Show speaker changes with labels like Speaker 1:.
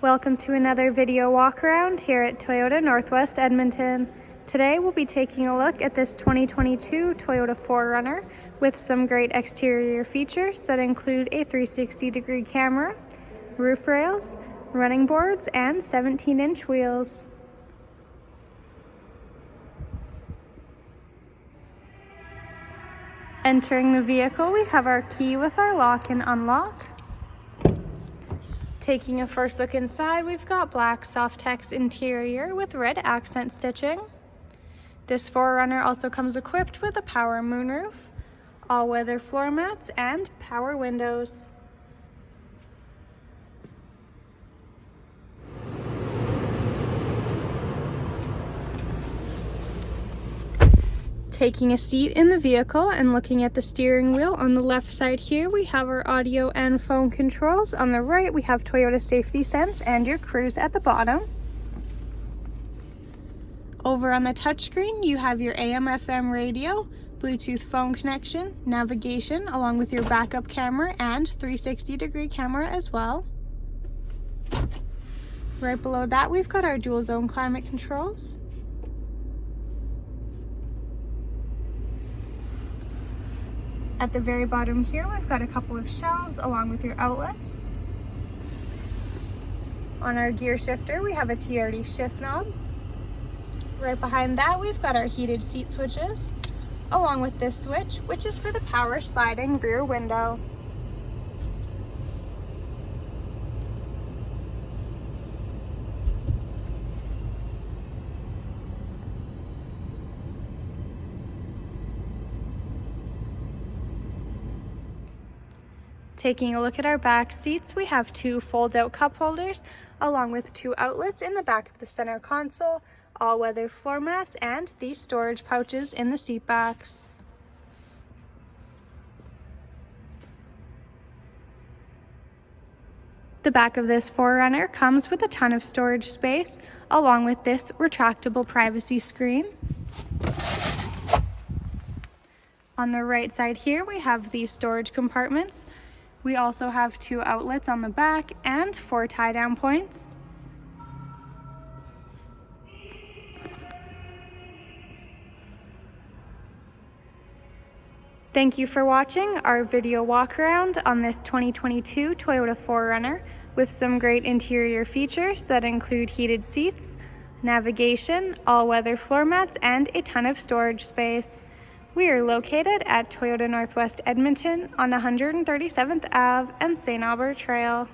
Speaker 1: Welcome to another video walk around here at Toyota Northwest Edmonton. Today we'll be taking a look at this 2022 Toyota 4Runner with some great exterior features that include a 360-degree camera, roof rails, running boards, and 17-inch wheels. Entering the vehicle, we have our key with our lock and unlock. Taking a first look inside, we've got black Softex interior with red accent stitching. This 4Runner also comes equipped with a power moonroof, all-weather floor mats, and power windows. Taking a seat in the vehicle and looking at the steering wheel, on the left side here we have our audio and phone controls. On the right we have Toyota Safety Sense and your cruise at the bottom. Over on the touchscreen you have your AM/FM radio, Bluetooth phone connection, navigation, along with your backup camera and 360-degree camera as well. Right below that we've got our dual zone climate controls. At the very bottom here, we've got a couple of shelves along with your outlets. On our gear shifter, we have a TRD shift knob. Right behind that, we've got our heated seat switches, along with this switch, which is for the power sliding rear window. Taking a look at our back seats, we have two fold-out cup holders along with two outlets in the back of the center console, all-weather floor mats, and these storage pouches in the seat backs. The back of this 4Runner comes with a ton of storage space along with this retractable privacy screen. On the right side here we have these storage compartments. We also have two outlets on the back and 4 tie-down points. Thank you for watching our video walk around on this 2022 Toyota 4Runner with some great interior features that include heated seats, navigation, all-weather floor mats, and a ton of storage space. We are located at Toyota Northwest Edmonton on 137th Ave and St. Albert Trail.